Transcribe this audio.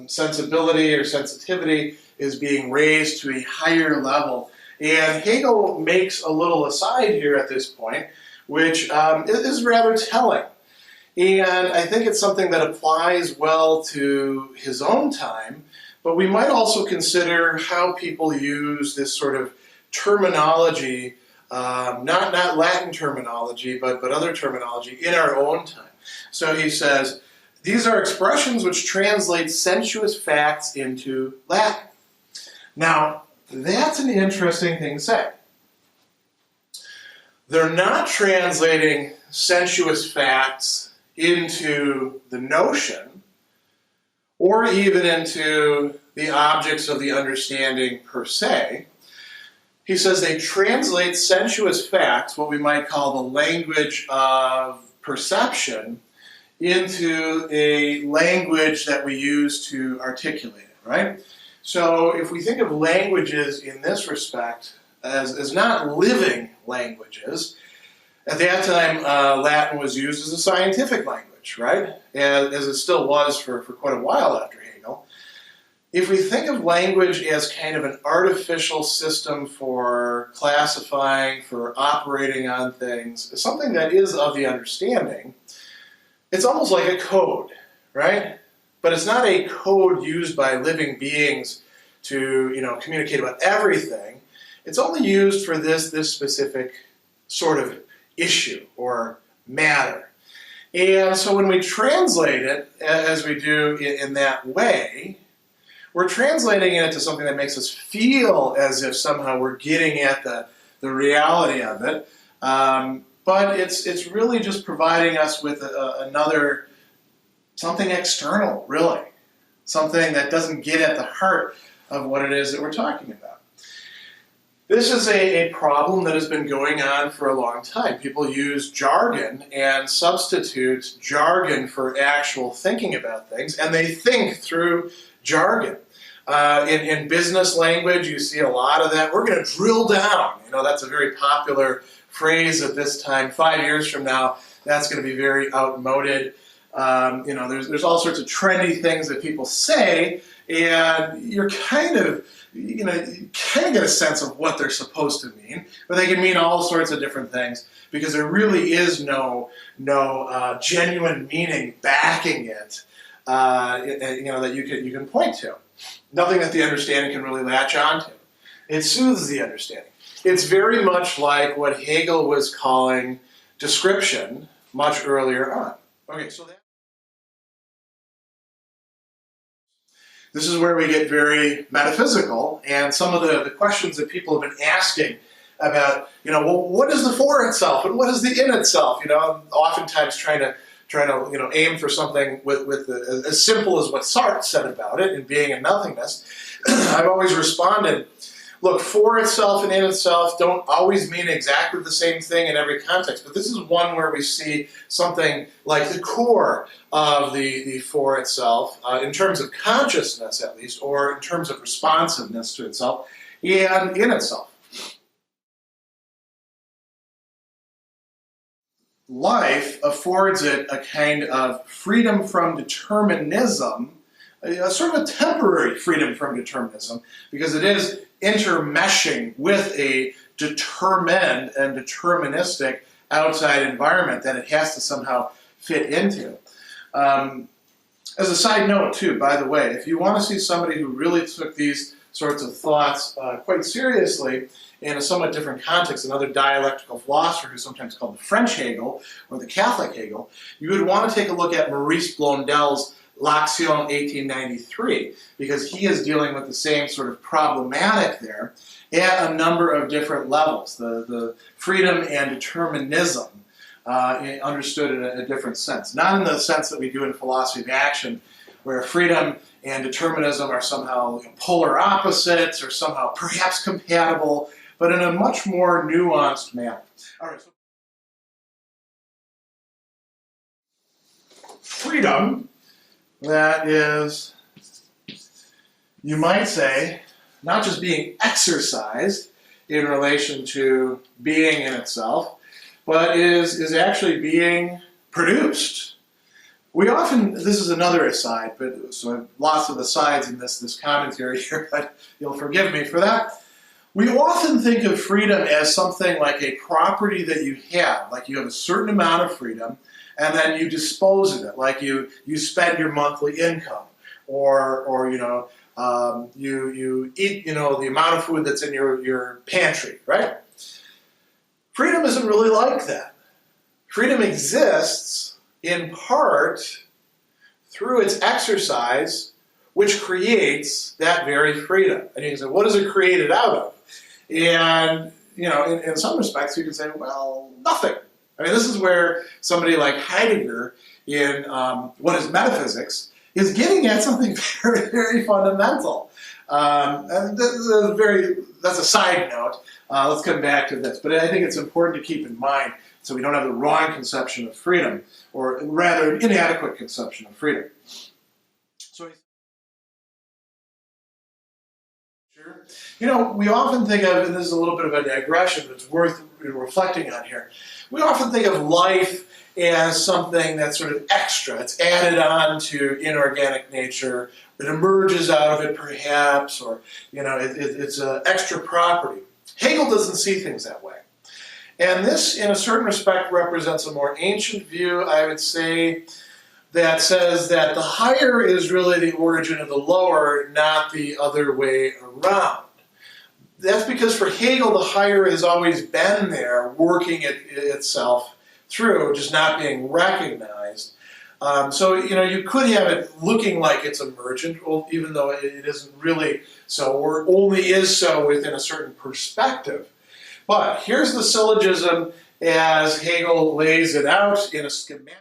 sensibility or sensitivity is being raised to a higher level. And Hegel makes a little aside here at this point, which is rather telling. And I think it's something that applies well to his own time, but we might also consider how people use this sort of terminology, not Latin terminology, but other terminology in our own time. So he says, these are expressions which translate sensuous facts into Latin. Now, that's an interesting thing to say. They're not translating sensuous facts into the notion, or even into the objects of the understanding per se. He says they translate sensuous facts, what we might call the language of perception, into a language that we use to articulate it, right? So if we think of languages in this respect as not living languages, at that time Latin was used as a scientific language, right? As it still was for quite a while after Hegel. If we think of language as kind of an artificial system for classifying, for operating on things, something that is of the understanding, it's almost like a code, right? But it's not a code used by living beings to, communicate about everything. It's only used for this specific sort of issue or matter. And so when we translate it, as we do in that way, we're translating it to something that makes us feel as if somehow we're getting at the reality of it. But it's really just providing us with something external, really. Something that doesn't get at the heart of what it is that we're talking about. This is a problem that has been going on for a long time. People use jargon and substitute jargon for actual thinking about things, and they think through jargon. In business language, you see a lot of that. We're going to drill down. That's a very popular phrase at this time. 5 years from now, that's going to be very outmoded. There's all sorts of trendy things that people say, and you're kind of get a sense of what they're supposed to mean, but they can mean all sorts of different things because there really is no genuine meaning backing it, that you can point to. Nothing that the understanding can really latch onto. It soothes the understanding. It's very much like what Hegel was calling description much earlier on. Okay, so this is where we get very metaphysical, and some of the questions that people have been asking about, what is the for itself and what is the in itself? Oftentimes trying to aim for something with as simple as what Sartre said about it, in being and nothingness. I've always responded, look, for itself and in itself don't always mean exactly the same thing in every context, but this is one where we see something like the core of the for itself, in terms of consciousness at least, or in terms of responsiveness to itself, and in itself. Life affords it a kind of freedom from determinism, a sort of a temporary freedom from determinism, because it is intermeshing with a determined and deterministic outside environment that it has to somehow fit into. As a side note, too, by the way, if you want to see somebody who really took these sorts of thoughts quite seriously in a somewhat different context, another dialectical philosopher who's sometimes called the French Hegel or the Catholic Hegel, you would want to take a look at Maurice Blondel's L'Action 1893, because he is dealing with the same sort of problematic there at a number of different levels. The freedom and determinism understood in a different sense. Not in the sense that we do in philosophy of action, where freedom and determinism are somehow polar opposites or somehow perhaps compatible, but in a much more nuanced manner. All right, so freedom, that is, you might say, not just being exercised in relation to being in itself, but is actually being produced. We often, this is another aside, but so I have lots of asides in this commentary here, but you'll forgive me for that. We often think of freedom as something like a property that you have, like you have a certain amount of freedom, and then you dispose of it, like you spend your monthly income, or you eat the amount of food that's in your pantry, right? Freedom isn't really like that. Freedom exists in part through its exercise, which creates that very freedom. And you can say, what is it created out of? And, in some respects, you can say, well, nothing. I mean, this is where somebody like Heidegger in What is Metaphysics is getting at something very, very fundamental. And that's a side note. Let's come back to this. But I think it's important to keep in mind so we don't have the wrong conception of freedom, or rather an inadequate conception of freedom. So, we often think of, and this is a little bit of a digression, but it's worth reflecting on here. We often think of life as something that's sort of extra. It's added on to inorganic nature. It emerges out of it, perhaps, or it's an extra property. Hegel doesn't see things that way. And this, in a certain respect, represents a more ancient view, I would say, that says that the higher is really the origin of the lower, not the other way around. That's because for Hegel, the higher has always been there, working itself through, just not being recognized. So you could have it looking like it's emergent, even though it isn't really so, or only is so within a certain perspective. But here's the syllogism as Hegel lays it out in a schematic.